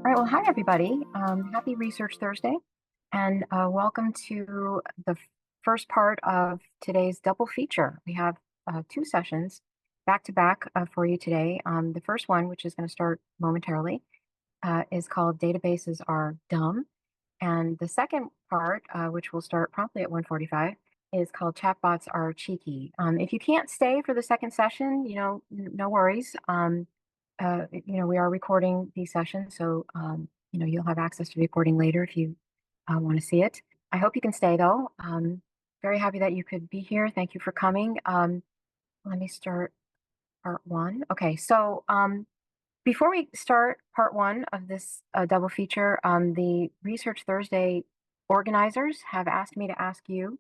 All right, well, hi everybody. Happy Research Thursday, and welcome to the first part of today's double feature. We have two sessions back to back for you today. The first one, which is going to start momentarily, is called Databases Are Dumb. And the second part, which will start promptly at 1:45, is called Chatbots Are Cheeky. If you can't stay for the second session, no worries. We are recording these sessions, so you'll have access to the recording later if you want to see it. I hope you can stay though. Very happy that you could be here. Thank you for coming. Let me start part one. Okay, so before we start part one of this double feature, the Research Thursday organizers have asked me to ask you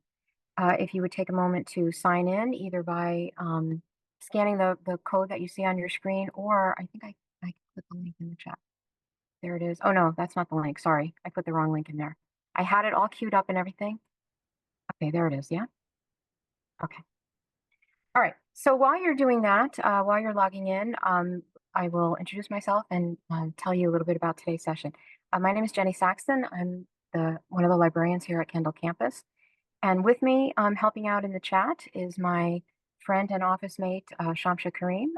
if you would take a moment to sign in either by scanning the code that you see on your screen, or I think I put the link in the chat. There it is. Oh no, that's not the link. Sorry, I put the wrong link in there. I had it all queued up and everything. Okay, there it is. Yeah. Okay. All right. So while you're doing that, while you're logging in, I will introduce myself and tell you a little bit about today's session. My name is Jenny Saxton. I'm one of the librarians here at Kendall Campus. And with me, helping out in the chat is my friend and office mate, Shamsha Kareem,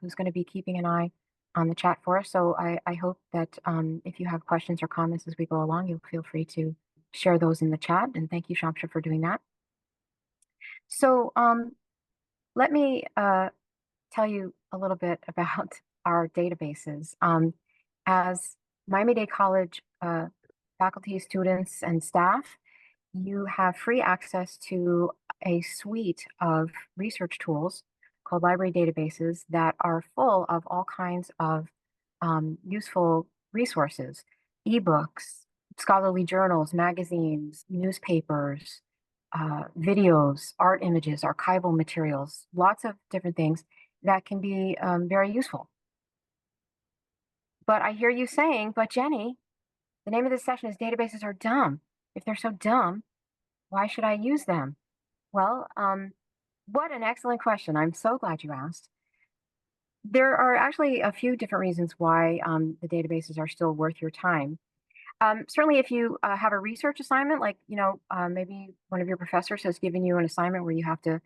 who's going to be keeping an eye on the chat for us. So I hope that if you have questions or comments as we go along, you'll feel free to share those in the chat. And thank you, Shamsha, for doing that. So let me tell you a little bit about our databases. As Miami-Dade College faculty, students, and staff, you have free access to a suite of research tools called library databases that are full of all kinds of useful resources, ebooks, scholarly journals, magazines, newspapers, videos, art images, archival materials, lots of different things that can be very useful. But I hear you saying, but Jenny, the name of this session is Databases Are Dumb. If they're so dumb, why should I use them? Well, what an excellent question. I'm so glad you asked. There are actually a few different reasons why the databases are still worth your time. Certainly, if you have a research assignment, like, maybe one of your professors has given you an assignment where you have to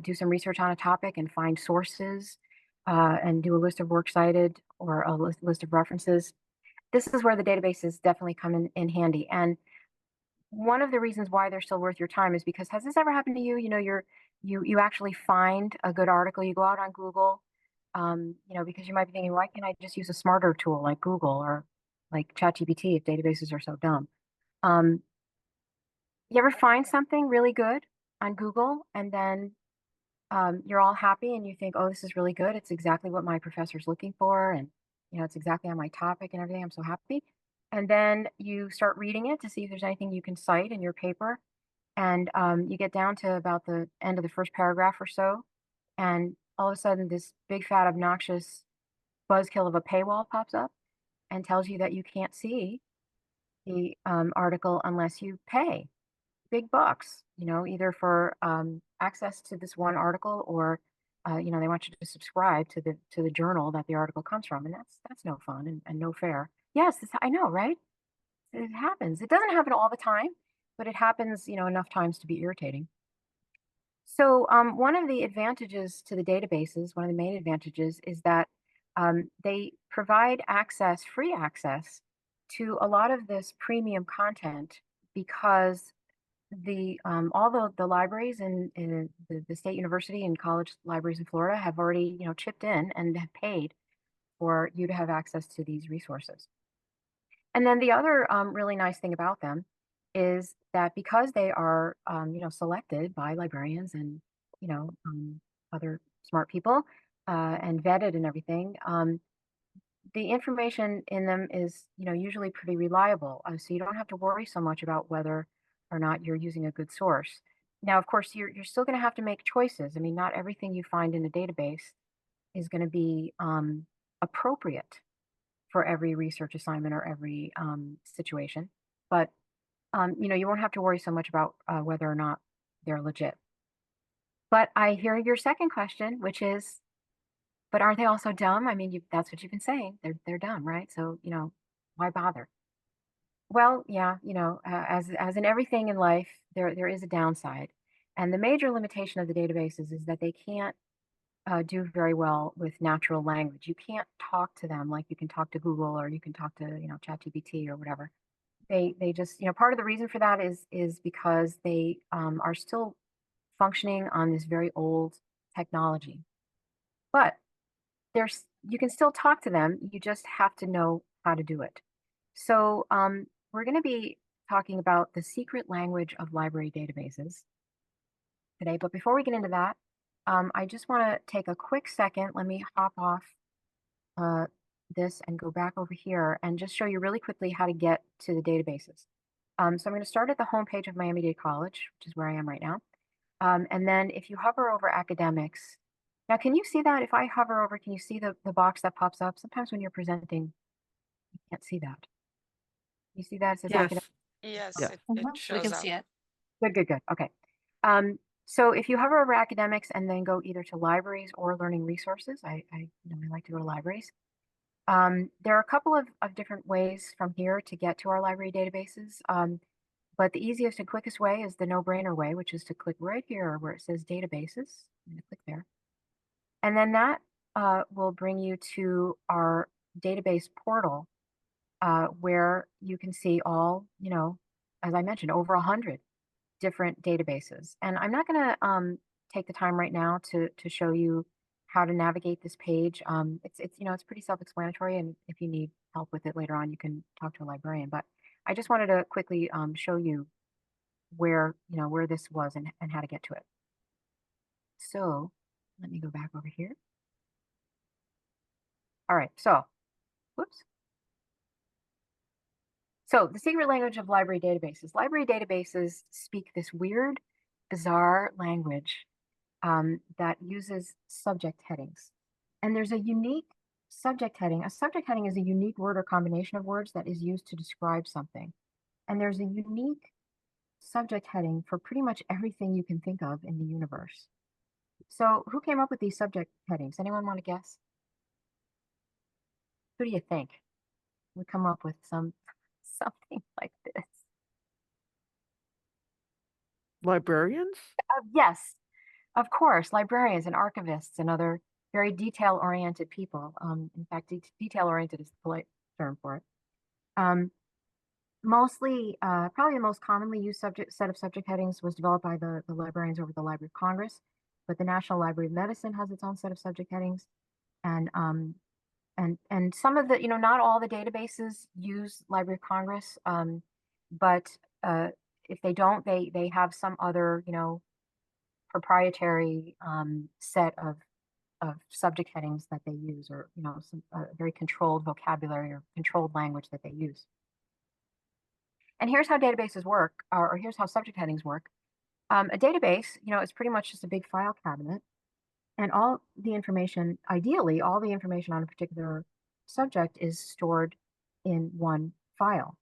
do some research on a topic and find sources and do a list of works cited or a list of references. This is where the databases definitely come in handy. And one of the reasons why they're still worth your time is because, has this ever happened to you? You actually find a good article, you go out on Google, because you might be thinking, why can't I just use a smarter tool like Google or like ChatGPT if databases are so dumb? Um, you ever find something really good on Google and then you're all happy and you think, oh, this is really good. It's exactly what my professor's looking for. And, it's exactly on my topic and everything. I'm so happy. And then you start reading it to see if there's anything you can cite in your paper. And you get down to about the end of the first paragraph or so. And all of a sudden, this big, fat, obnoxious buzzkill of a paywall pops up and tells you that you can't see the article unless you pay big bucks, either for access to this one article or, they want you to subscribe to the journal that the article comes from, and that's no fun and no fair. Yes, I know, right? It happens. It doesn't happen all the time, but it happens, enough times to be irritating. So one of the advantages to the databases, one of the main advantages, is that they provide access, free access, to a lot of this premium content because all the libraries in the state university and college libraries in Florida have already chipped in and have paid for you to have access to these resources. And then the other really nice thing about them is that because they are selected by librarians and other smart people and vetted and everything, the information in them is usually pretty reliable. So you don't have to worry so much about whether or not you're using a good source. Now, of course, you're still going to have to make choices. I mean, not everything you find in a database is going to be appropriate for every research assignment or every situation. But, you won't have to worry so much about whether or not they're legit. But I hear your second question, which is, but aren't they also dumb? I mean, that's what you've been saying. They're dumb, right? So, Why bother? Well, yeah, as in everything in life, there is a downside, and the major limitation of the databases is that they can't do very well with natural language. You can't talk to them like you can talk to Google or you can talk to ChatGPT or whatever. They just part of the reason for that is because they are still functioning on this very old technology. But there's you can still talk to them. You just have to know how to do it. So we're going to be talking about the secret language of library databases today. But before we get into that, I just want to take a quick second. Let me hop off uh, this and go back over here and just show you really quickly how to get to the databases. So I'm going to start at the home page of Miami-Dade College, which is where I am right now. And then if you hover over academics, now can you see that? If I hover over, can you see the box that pops up? Sometimes when you're presenting, you can't see that. You see that? It says academic. Yes. Yes, Yeah. it We shows can up. see it. Good, good, good. Okay. So if you hover over academics and then go either to libraries or learning resources, I like to go to libraries. There are a couple of different ways from here to get to our library databases. But the easiest and quickest way is the no-brainer way, which is to click right here where it says databases. I'm going to click there. And then that will bring you to our database portal where you can see all, as I mentioned, over 100 different databases. And I'm not going to take the time right now to show you how to navigate this page. It's pretty self-explanatory, and if you need help with it later on, you can talk to a librarian. But I just wanted to quickly show you where this was and how to get to it. So let me go back over here. All right, so whoops. So the secret language of library databases. Library databases speak this weird, bizarre language that uses subject headings. And there's a unique subject heading. A subject heading is a unique word or combination of words that is used to describe something. And there's a unique subject heading for pretty much everything you can think of in the universe. So who came up with these subject headings? Anyone want to guess? Who do you think would come up with something like this? Librarians? Yes, of course, librarians and archivists and other very detail-oriented people. In fact, detail-oriented is the polite term for it. Probably the most commonly used set of subject headings was developed by the librarians over the Library of Congress, but the National Library of Medicine has its own set of subject headings. And some of the, not all the databases use Library of Congress, but if they don't, they have some other, proprietary set of subject headings that they use, or some very controlled vocabulary or controlled language that they use. And here's how databases work, or here's how subject headings work. A database, is pretty much just a big file cabinet, and all the information, ideally, all the information on a particular subject is stored in one file.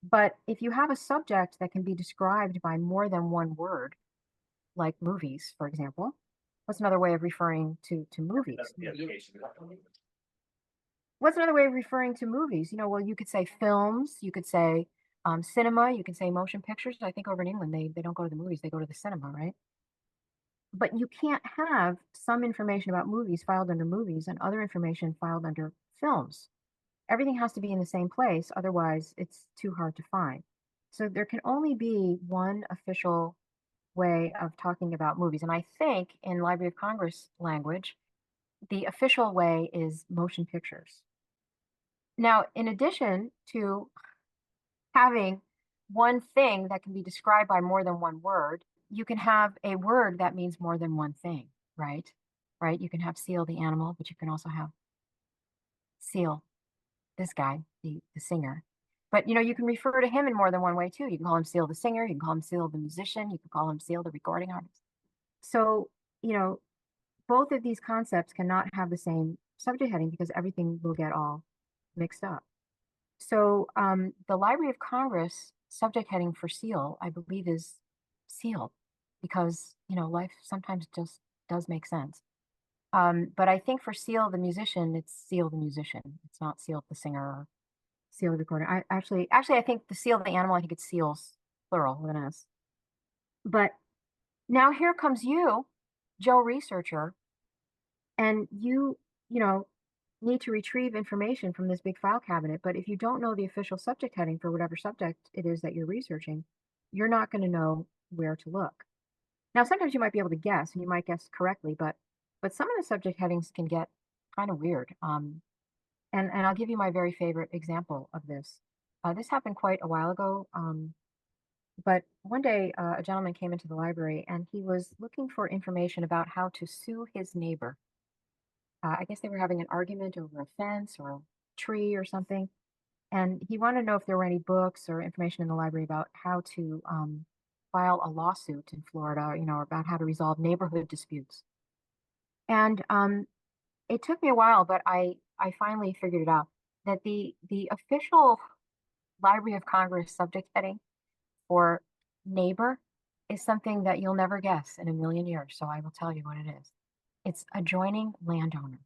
But if you have a subject that can be described by more than one word, like movies, for example, what's another way of referring to movies? What's another way of referring to movies? Well, you could say films, you could say cinema, you can say motion pictures. I think over in England, they don't go to the movies, they go to the cinema, right? But you can't have some information about movies filed under movies and other information filed under films. Everything has to be in the same place, otherwise it's too hard to find. So there can only be one official way of talking about movies. And I think in Library of Congress language, the official way is motion pictures. Now, in addition to having one thing that can be described by more than one word, you can have a word that means more than one thing, right? Right? You can have Seal the animal, but you can also have Seal, this guy, the singer. But you can refer to him in more than one way too. You can call him Seal the singer, you can call him Seal the musician, you can call him Seal the recording artist. So, both of these concepts cannot have the same subject heading because everything will get all mixed up. So the Library of Congress subject heading for SEAL, I believe, is SEAL because, life sometimes just does make sense. But I think for Seal the musician, it's Seal the musician. It's not Seal the singer Seal the recording. Actually, I think the seal the animal, I think it's seals, plural with an S. But now here comes you, Joe researcher, and you know, need to retrieve information from this big file cabinet. But if you don't know the official subject heading for whatever subject it is that you're researching, you're not going to know where to look. Now, sometimes you might be able to guess, and you might guess correctly, but some of the subject headings can get kind of weird. And I'll give you my very favorite example of this. This happened quite a while ago, but one day a gentleman came into the library and he was looking for information about how to sue his neighbor. I guess they were having an argument over a fence or a tree or something, and he wanted to know if there were any books or information in the library about how to file a lawsuit in Florida, about how to resolve neighborhood disputes. And it took me a while, but I finally figured it out that the official Library of Congress subject heading for neighbor is something that you'll never guess in a million years. So I will tell you what it is. It's adjoining landowner.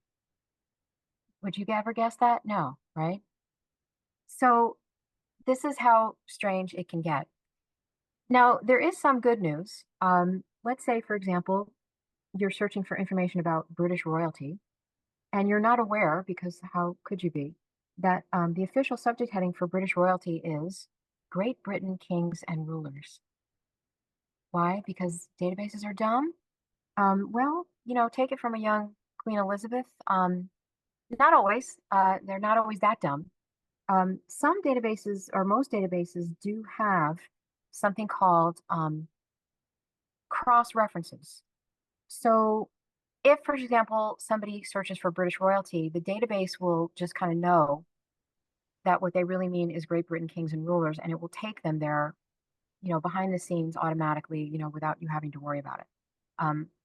Would you ever guess that? No, right? So this is how strange it can get. Now, there is some good news. Let's say, for example, you're searching for information about British royalty, and you're not aware, because how could you be, that the official subject heading for British royalty is Great Britain kings and rulers. Why? Because databases are dumb? Well, take it from a young Queen Elizabeth. Not always. They're not always that dumb. Some databases, or most databases, do have something called cross references. So if, for example, somebody searches for British royalty, the database will just kind of know that what they really mean is Great Britain kings and rulers, and it will take them there, behind the scenes automatically, without you having to worry about it.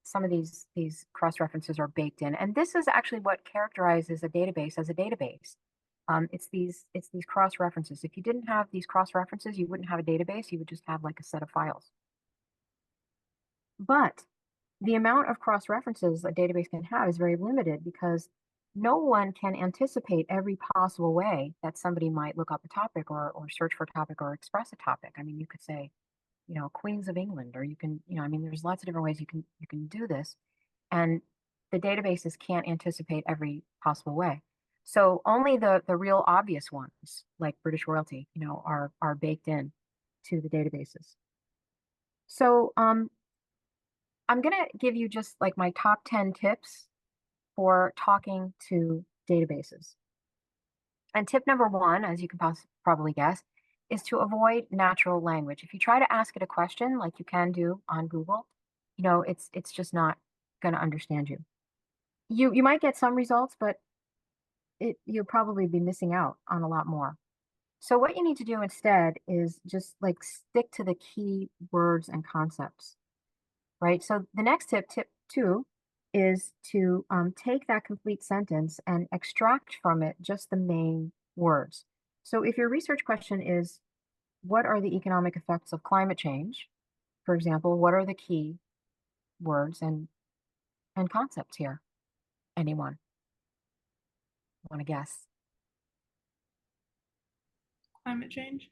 Some of these cross references are baked in, and this is actually what characterizes a database as a database. It's these cross references. If you didn't have these cross references, you wouldn't have a database. You would just have like a set of files. But the amount of cross references a database can have is very limited because no one can anticipate every possible way that somebody might look up a topic or search for a topic or express a topic. I mean, you could say, Queens of England, or you can, I mean, there's lots of different ways you can do this. And the databases can't anticipate every possible way. So only the real obvious ones, like British royalty, are baked in to the databases. So I'm going to give you just like my top 10 tips for talking to databases. And tip number one, as you can probably guess, is to avoid natural language. If you try to ask it a question like you can do on Google, it's just not going to understand you. You might get some results, but you'll probably be missing out on a lot more. So what you need to do instead is just like stick to the key words and concepts, right? So the next tip two, is to take that complete sentence and extract from it just the main words. So if your research question is, what are the economic effects of climate change? For example, what are the key words and concepts here? Anyone want to guess? Climate change.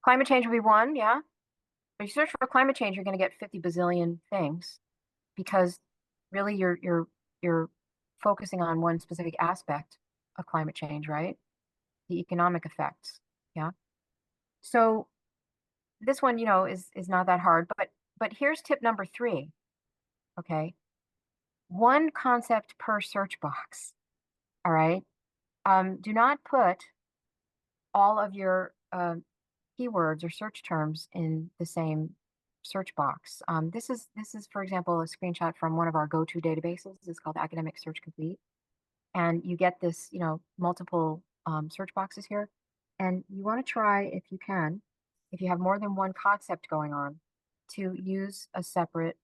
Climate change would be one, yeah. If you search for climate change, you're going to get 50 bazillion things because really you're focusing on one specific aspect of climate change, right? The economic effects. Yeah. So this one, is not that hard, but here's tip number three. Okay. One concept per search box. All right. Do not put all of your keywords or search terms in the same search box. This is, for example, a screenshot from one of our go-to databases. It's called Academic Search Complete. And you get this, multiple search boxes here. And you want to try, if you can, if you have more than one concept going on, to use a separate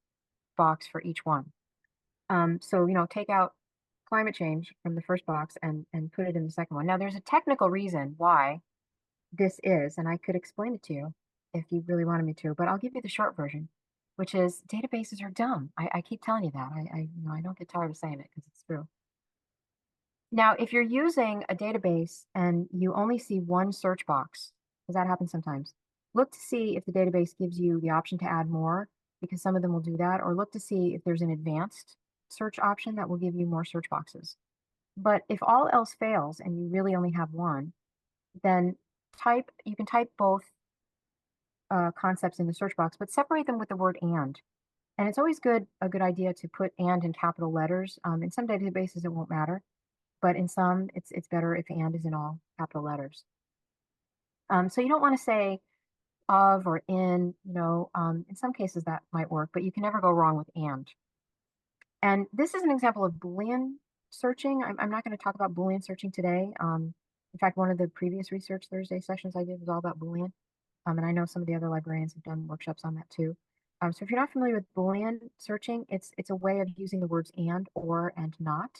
box for each one. So, take out climate change from the first box and put it in the second one. Now, there's a technical reason why this is, and I could explain it to you if you really wanted me to, but I'll give you the short version, which is databases are dumb. I keep telling you that. I don't get tired of saying it because it's true. Now, if you're using a database and you only see one search box, because that happens sometimes, look to see if the database gives you the option to add more, because some of them will do that, or look to see if there's an advanced search option that will give you more search boxes. But if all else fails and you really only have one, then you can type both concepts in the search box, but separate them with the word and. And it's always a good idea to put and in capital letters. In some databases, it won't matter, but in some, it's better if and is in all capital letters. So you don't want to say of or in, in some cases that might work, but you can never go wrong with and. And this is an example of Boolean searching. I'm not going to talk about Boolean searching today. In fact, one of the previous Research Thursday sessions I did was all about Boolean. And I know some of the other librarians have done workshops on that too. So if you're not familiar with Boolean searching, it's a way of using the words and, or, and not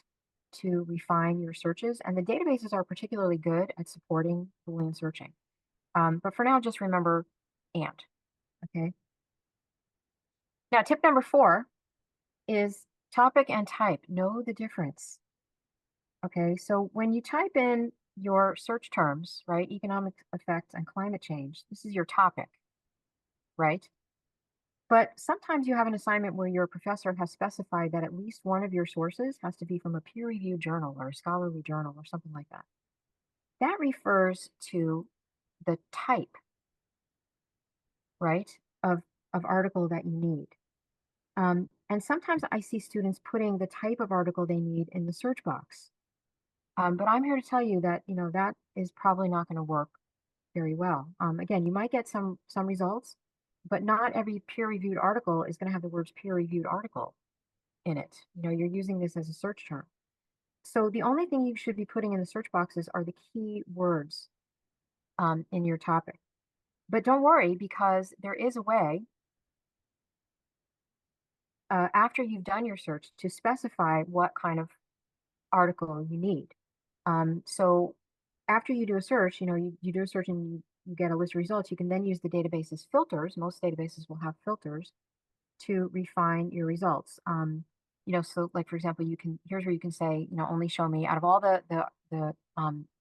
to refine your searches. And the databases are particularly good at supporting Boolean searching. But for now, just remember and, okay? Now, tip number 4 is topic and type. Know the difference. Okay, so when you type in your search terms, right, economic effects and climate change, this is your topic, right? But sometimes you have an assignment where your professor has specified that at least one of your sources has to be from a peer-reviewed journal or a scholarly journal or something like that. That refers to the type, right, of article that you need. And sometimes I see students putting the type of article they need in the search box. But I'm here to tell you that, that is probably not going to work very well. Again, you might get some results, but not every peer-reviewed article is going to have the words peer-reviewed article in it. You're using this as a search term. So the only thing you should be putting in the search boxes are the key words in your topic. But don't worry, because there is a way after you've done your search to specify what kind of article you need. So after you do a search, you do a search and you get a list of results. You can then use the database's filters. Most databases will have filters to refine your results. So like for example, here's where you can say, only show me out of all the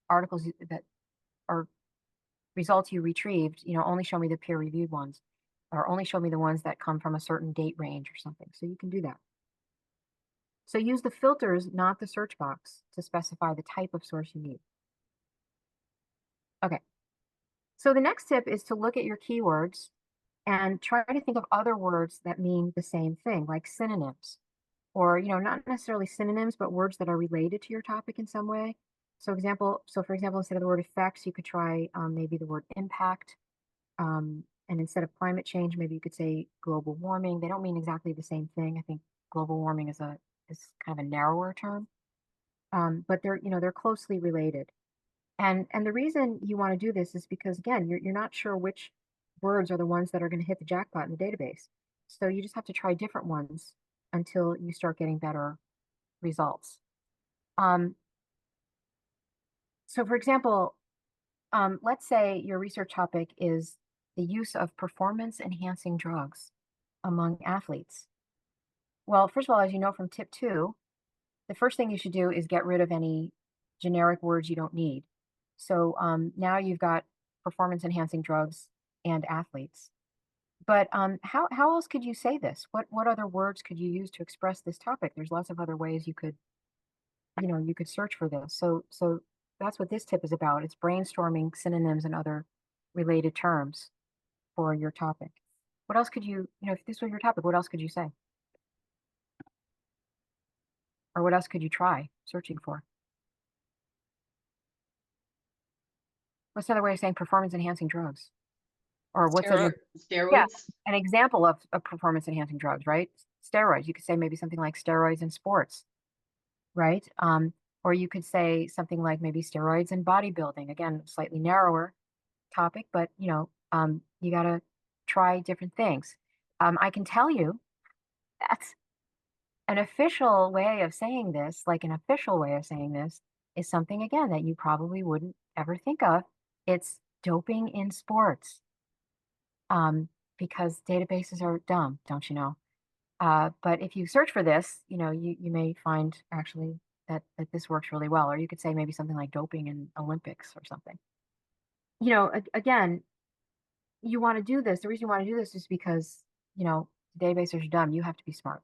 articles that are results you retrieved, only show me the peer reviewed ones, or only show me the ones that come from a certain date range or something. So you can do that. So use the filters, not the search box, to specify the type of source you need. Okay. So the next tip is to look at your keywords and try to think of other words that mean the same thing, like synonyms, or not necessarily synonyms, but words that are related to your topic in some way. So for example, instead of the word effects, you could try maybe the word impact. And instead of climate change, maybe you could say global warming. They don't mean exactly the same thing. I think global warming is kind of a narrower term, but they're closely related. And the reason you want to do this is because again, you're not sure which words are the ones that are going to hit the jackpot in the database. So you just have to try different ones until you start getting better results. Um, so for example, let's say your research topic is the use of performance enhancing drugs among athletes. Well, first of all, as you know from tip 2, the first thing you should do is get rid of any generic words you don't need. So now you've got performance enhancing drugs and athletes. But how else could you say this? What other words could you use to express this topic? There's lots of other ways you could search for this. So that's what this tip is about. It's brainstorming synonyms and other related terms for your topic. What else could if this was your topic, what else could you say? Or what else could you try searching for? What's another way of saying performance enhancing drugs? Or what's yeah, Steroids. an example of performance enhancing drugs, right? Steroids. You could say maybe something like steroids in sports, right? Or you could say something like maybe steroids in bodybuilding. Again, slightly narrower topic, but you got to try different things. I can tell you that's an official way of saying this, like an official way of saying this is something again that you probably wouldn't ever think of. It's doping in sports. Because databases are dumb, don't you know? But if you search for this, you may find actually that this works really well. Or you could say maybe something like doping in Olympics or something. Again, you want to do this. The reason you want to do this is because, databases are dumb. You have to be smart.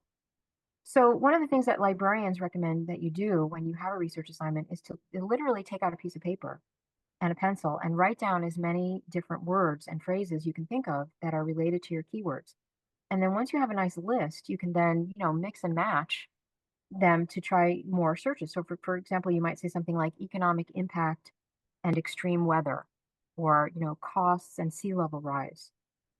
So one of the things that librarians recommend that you do when you have a research assignment is to literally take out a piece of paper and a pencil and write down as many different words and phrases you can think of that are related to your keywords. And then once you have a nice list, you can then, mix and match them to try more searches. So for example, you might say something like economic impact and extreme weather, or, costs and sea level rise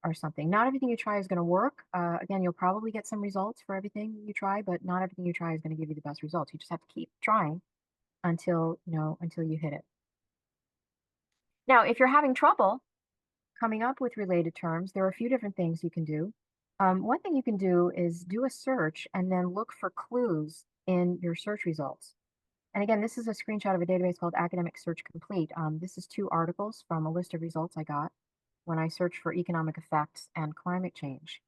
or something. Not everything you try is going to work. Again, you'll probably get some results for everything you try, but not everything you try is going to give you the best results. You just have to keep trying until you hit it. Now, if you're having trouble coming up with related terms, there are a few different things you can do. One thing you can do is do a search and then look for clues in your search results. And again, this is a screenshot of a database called Academic Search Complete. This is 2 articles from a list of results I got when I searched for economic effects and climate change.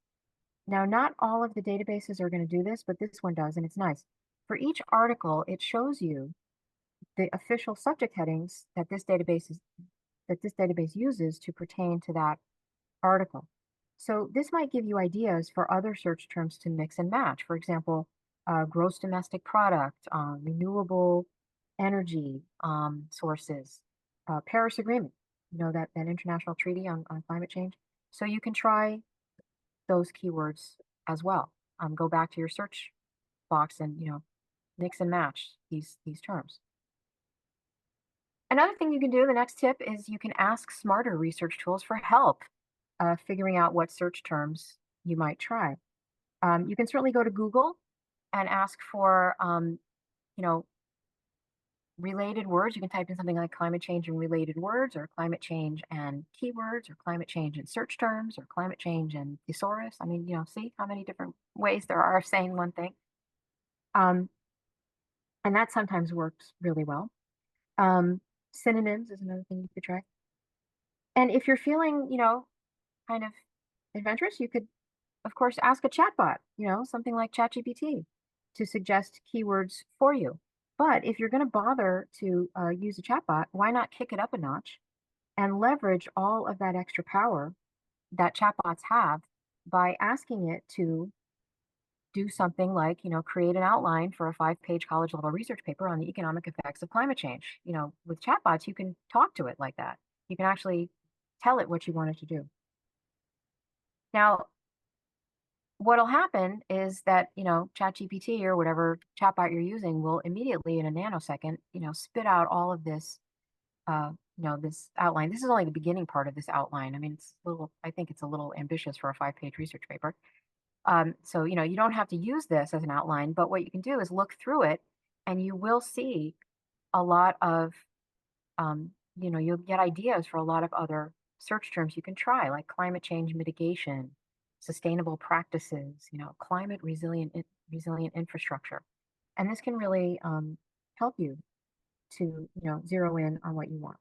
Now, not all of the databases are going to do this, but this one does, and it's nice. For each article, it shows you the official subject headings that this database uses to pertain to that article. So this might give you ideas for other search terms to mix and match. For example, gross domestic product, renewable energy sources, Paris Agreement, that international treaty on climate change. So you can try those keywords as well. Go back to your search box and mix and match these terms. Another thing you can do, the next tip is you can ask smarter research tools for help figuring out what search terms you might try. You can certainly go to Google and ask for, you know, related words. You can type in something like climate change and related words, or climate change and keywords, or climate change and search terms, or climate change and thesaurus. I mean, see how many different ways there are of saying one thing. Um, and that sometimes works really well. Synonyms is another thing you could try. And if you're feeling, kind of adventurous, you could, of course, ask a chatbot, something like ChatGPT to suggest keywords for you. But if you're going to bother to use a chatbot, why not kick it up a notch and leverage all of that extra power that chatbots have by asking it to do something like, create an outline for a 5-page college level research paper on the economic effects of climate change. With chatbots, you can talk to it like that. You can actually tell it what you want it to do. Now, what'll happen is that, ChatGPT or whatever chatbot you're using will immediately in a nanosecond, spit out all of this, this outline. This is only the beginning part of this outline. I mean, I think it's a little ambitious for a 5-page research paper. So, you don't have to use this as an outline, but what you can do is look through it and you will see a lot of, you'll get ideas for a lot of other search terms you can try, like climate change mitigation, sustainable practices, climate resilient infrastructure. And this can really help you to, zero in on what you want.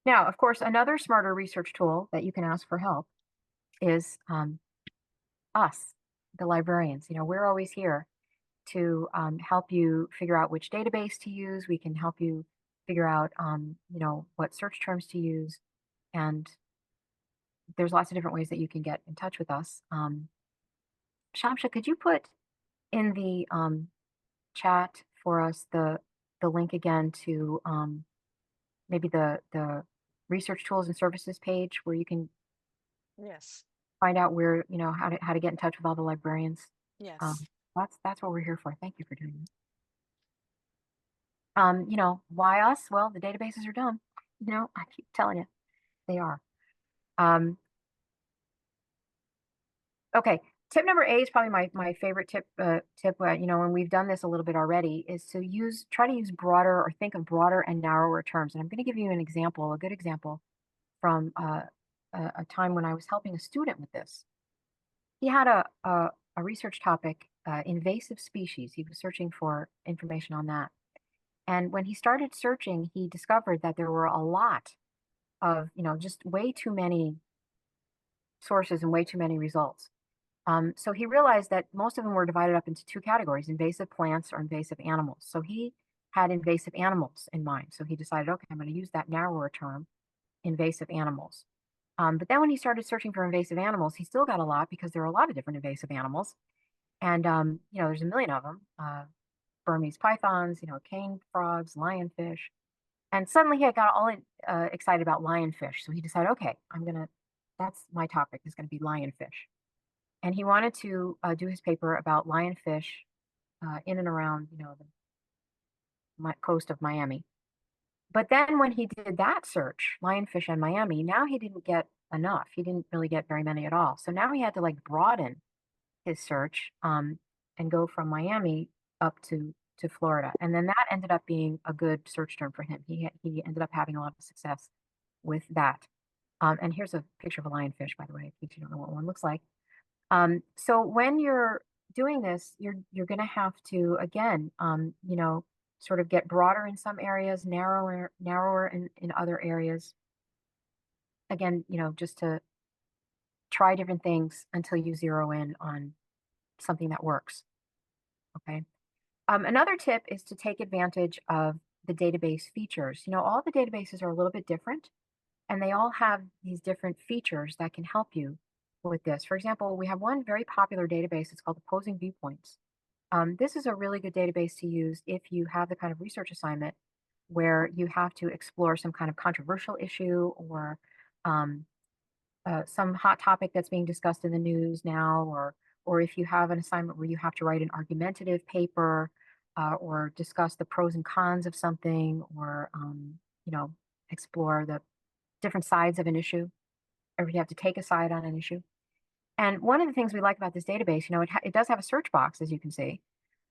Now, of course, another smarter research tool that you can ask for help is us, the librarians. We're always here to help you figure out which database to use. We can help you figure out, what search terms to use. And there's lots of different ways that you can get in touch with us. Shamsha, could you put in the chat for us the link again to maybe the research tools and services page where you can Yes. find out where, how to get in touch with all the librarians? Um, Yes. that's what we're here for. Thank you for doing that. Why us? Well, the databases are dumb. I keep telling you, they are. Um, okay. Tip number 8 is probably my favorite tip. And we've done this a little bit already, is to try to use broader, or think of broader and narrower terms. And I'm going to give you an example, a good example from a time when I was helping a student with this. He had a research topic, invasive species. He was searching for information on that. And when he started searching, he discovered that there were a lot of, just way too many sources and way too many results. So he realized that most of them were divided up into two categories: invasive plants or invasive animals. So he had invasive animals in mind. So he decided, okay, I'm going to use that narrower term, invasive animals. But then when he started searching for invasive animals, he still got a lot because there are a lot of different invasive animals. And, there's a million of them. Burmese pythons, cane frogs, lionfish. And suddenly he got all excited about lionfish. So he decided, okay, that's my topic is going to be lionfish. And he wanted to do his paper about lionfish in and around, the coast of Miami. But then when he did that search, lionfish in Miami, now he didn't get enough. He didn't really get very many at all. So now he had to like broaden his search and go from Miami up to Florida. And then that ended up being a good search term for him. He ended up having a lot of success with that. And here's a picture of a lionfish, by the way, in case you don't know what one looks like. So when you're doing this, you're going to have to again, sort of get broader in some areas, narrower in other areas. Again, just to try different things until you zero in on something that works. Okay. Another tip is to take advantage of the database features. All the databases are a little bit different, and they all have these different features that can help you with this. For example, we have one very popular database. It's called Opposing Viewpoints. This is a really good database to use if you have the kind of research assignment where you have to explore some kind of controversial issue or um, some hot topic that's being discussed in the news now, or if you have an assignment where you have to write an argumentative paper or discuss the pros and cons of something, or explore the different sides of an issue, or if you have to take a side on an issue. And one of the things we like about this database, it does have a search box, as you can see,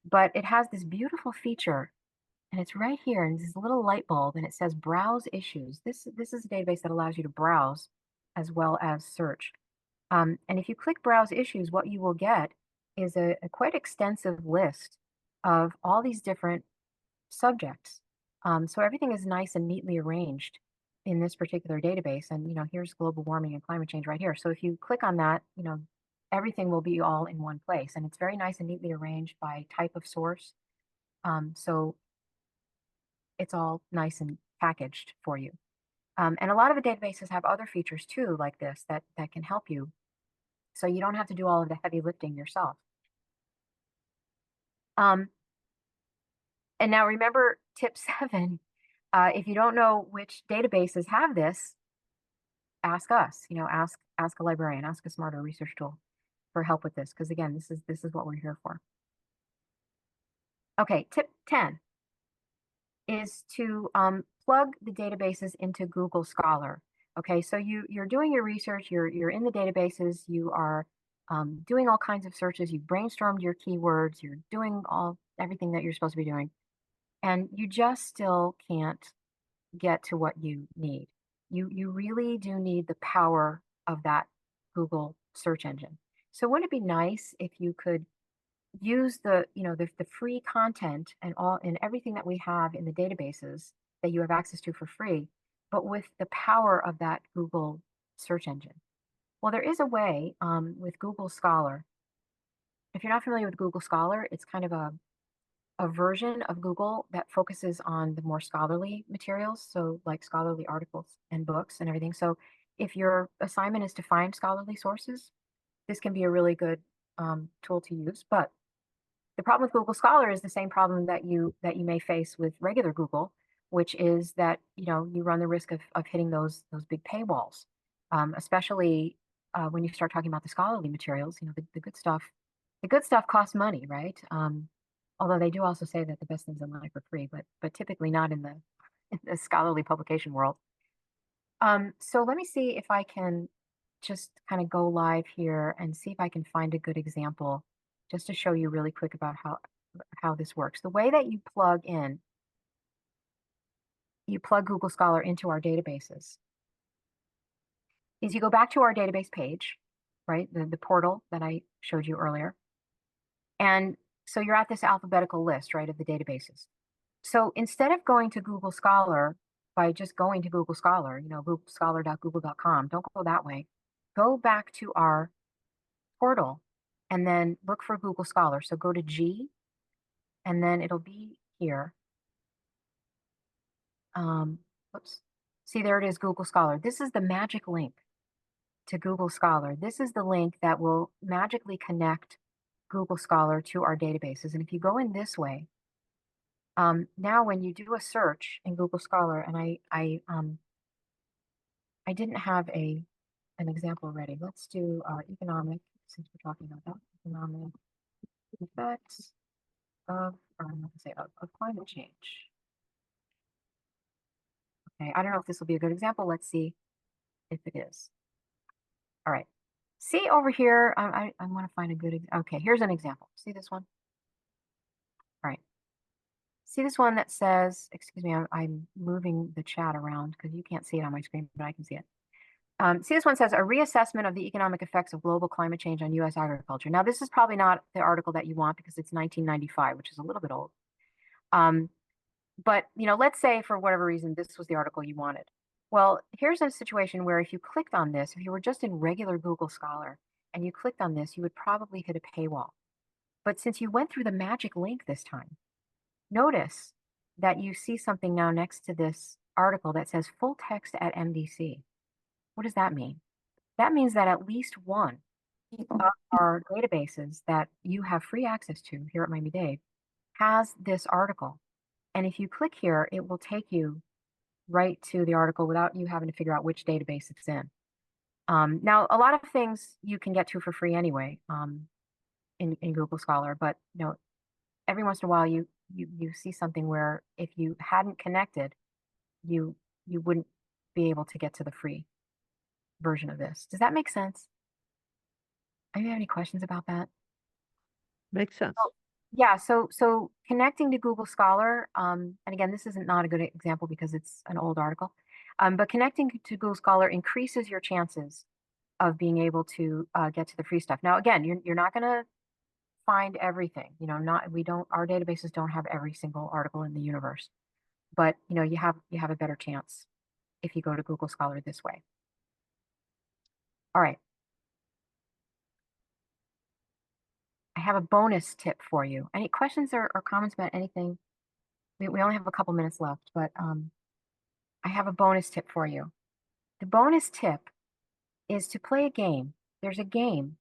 but it has this beautiful feature, and it's right here, and this little light bulb, and it says browse issues. This is a database that allows you to browse as well as search. And if you click browse issues, what you will get is a quite extensive list of all these different subjects. So everything is nice and neatly arranged in this particular database. And, here's global warming and climate change right here. So if you click on that, everything will be all in one place. And it's very nice and neatly arranged by type of source. So it's all nice and packaged for you. And a lot of the databases have other features too, like this, that can help you. So you don't have to do all of the heavy lifting yourself. Um, and now remember tip 7, if you don't know which databases have this, ask us, ask a librarian, ask a smarter research tool for help with this. Because again, this is what we're here for. Okay, tip 10 is to plug the databases into Google Scholar. Okay, so you're doing your research, you're in the databases, you are doing all kinds of searches, you've brainstormed your keywords, you're doing everything that you're supposed to be doing, and you just still can't get to what you need. You really do need the power of that Google search engine. So wouldn't it be nice if you could use the free content and everything that we have in the databases that you have access to for free, but with the power of that Google search engine? Well, there is a way with Google Scholar. If you're not familiar with Google Scholar, it's kind of a version of Google that focuses on the more scholarly materials, so like scholarly articles and books and everything. So if your assignment is to find scholarly sources, this can be a really good tool to use. But the problem with Google Scholar is the same problem that you may face with regular Google, which is that you run the risk of hitting those big paywalls, especially when you start talking about the scholarly materials. The good stuff. The good stuff costs money, right? Although they do also say that the best things in life are free, but typically not in the scholarly publication world. So let me see if I can just kind of go live here and see if I can find a good example just to show you really quick about how this works. The way that you plug Google Scholar into our databases is you go back to our database page, right? The portal that I showed you earlier. And so you're at this alphabetical list, right, of the databases. So instead of going to Google Scholar by just going to Google Scholar, scholar.google.com, don't go that way. Go back to our portal and then look for Google Scholar. So go to G, and then it'll be here. Um, Oops. See, there it is, Google Scholar. This is the magic link to Google Scholar. This is the link that will magically connect Google Scholar to our databases. And if you go in this way, now when you do a search in Google Scholar, and I didn't have an example ready. Let's do economic, since we're talking about that, economic effects or I'm not gonna say of climate change. Okay, I don't know if this will be a good example. Let's see if it is. All right. See over here, I want to find a good, okay, here's an example. See this one? All right. See this one that says, excuse me, I'm moving the chat around because you can't see it on my screen, but I can see it. See this one says a reassessment of the economic effects of global climate change on U.S. agriculture. Now, this is probably not the article that you want because it's 1995, which is a little bit old. But let's say for whatever reason this was the article you wanted. Well, here's a situation where if you clicked on this, if you were just in regular Google Scholar and you clicked on this, you would probably hit a paywall. But since you went through the magic link this time, notice that you see something now next to this article that says full text at MDC. What does that mean? That means that at least one of our databases that you have free access to here at Miami-Dade has this article. And if you click here, it will take you right to the article without you having to figure out which database it's in. Now, a lot of things you can get to for free anyway in Google Scholar, but every once in a while you see something where if you hadn't connected, you wouldn't be able to get to the free version of this. Does that make sense? Do you have any questions about that? Makes sense. Oh, yeah, so connecting to Google Scholar, and again, this isn't not a good example because it's an old article, but connecting to Google Scholar increases your chances of being able to get to the free stuff. Now, again, you're not going to find everything. Our databases don't have every single article in the universe, but you have a better chance if you go to Google Scholar this way. All right. I have a bonus tip for you. Any questions or comments about anything? We only have a couple minutes left, but I have a bonus tip for you. The bonus tip is to play a game. There's a game.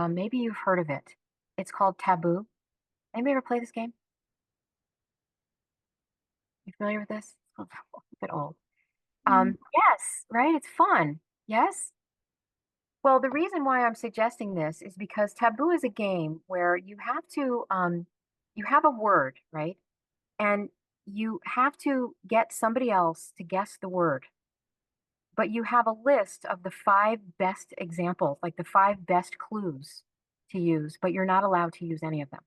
Maybe you've heard of it. It's called Taboo. Anybody ever play this game? You familiar with this? It's a bit old. Yes, right? It's fun. Yes? Well, the reason why I'm suggesting this is because Taboo is a game where you have a word, right? And you have to get somebody else to guess the word. But you have a list of the 5 best examples, like the 5 best clues to use, but you're not allowed to use any of them.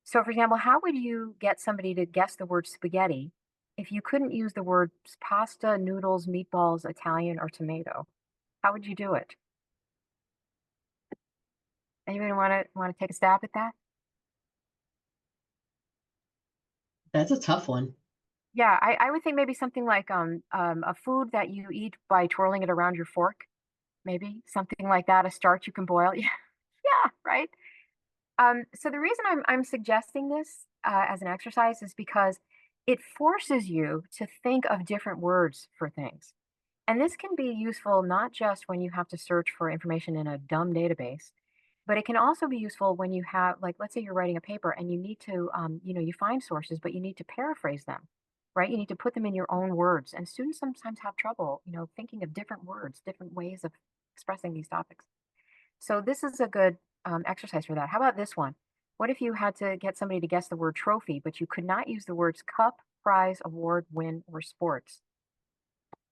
So, for example, how would you get somebody to guess the word spaghetti if you couldn't use the words pasta, noodles, meatballs, Italian, or tomato? How would you do it? Anybody want to take a stab at that? That's a tough one. Yeah, I would think maybe something like a food that you eat by twirling it around your fork, maybe something like that. A starch you can boil. Yeah, yeah, right. So the reason I'm suggesting this as an exercise is because it forces you to think of different words for things. And this can be useful not just when you have to search for information in a dumb database, but it can also be useful when you have, like, let's say you're writing a paper and you need to, you find sources, but you need to paraphrase them, right? You need to put them in your own words. And students sometimes have trouble, thinking of different words, different ways of expressing these topics. So this is a good exercise for that. How about this one? What if you had to get somebody to guess the word trophy, but you could not use the words cup, prize, award, win, or sports?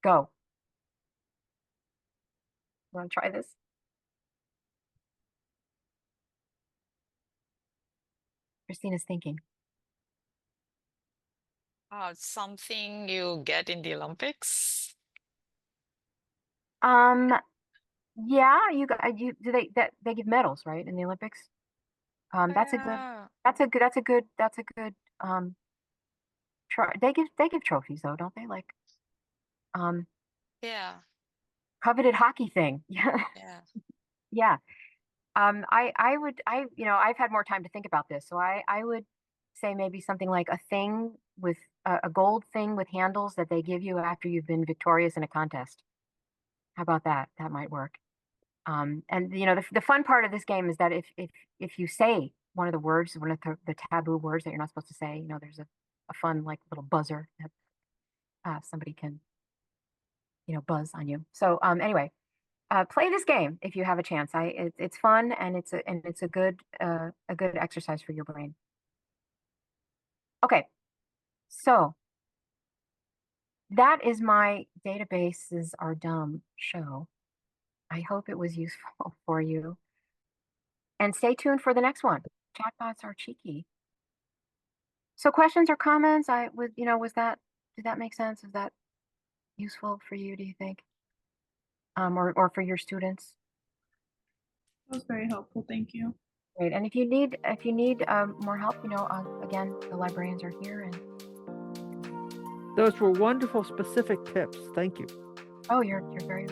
Go. Want to try this? Christina's thinking. Something you get in the Olympics? Um, yeah, you do they give medals, right, in the Olympics? That's a good Yeah. um try. They give trophies though, don't they? Like um Yeah. coveted hockey thing. Yeah. Yeah. Yeah. I've had more time to think about this, so I would say maybe something like a thing with a gold thing with handles that they give you after you've been victorious in a contest. How about that? That might work. And the fun part of this game is that if you say one of the words, one of the taboo words that you're not supposed to say, there's a fun like little buzzer that somebody can buzz on you. So anyway, play this game if you have a chance. It's fun and it's a good exercise for your brain. Okay, so that is my Databases Are Dumb show. I hope it was useful for you. And stay tuned for the next one. Chatbots are cheeky. So questions or comments? Did that make sense? Is that useful for you, do you think? Or for your students? That was very helpful. Thank you. Great. And if you need more help, again, the librarians are here. And Those were wonderful specific tips. Thank you. oh, you're very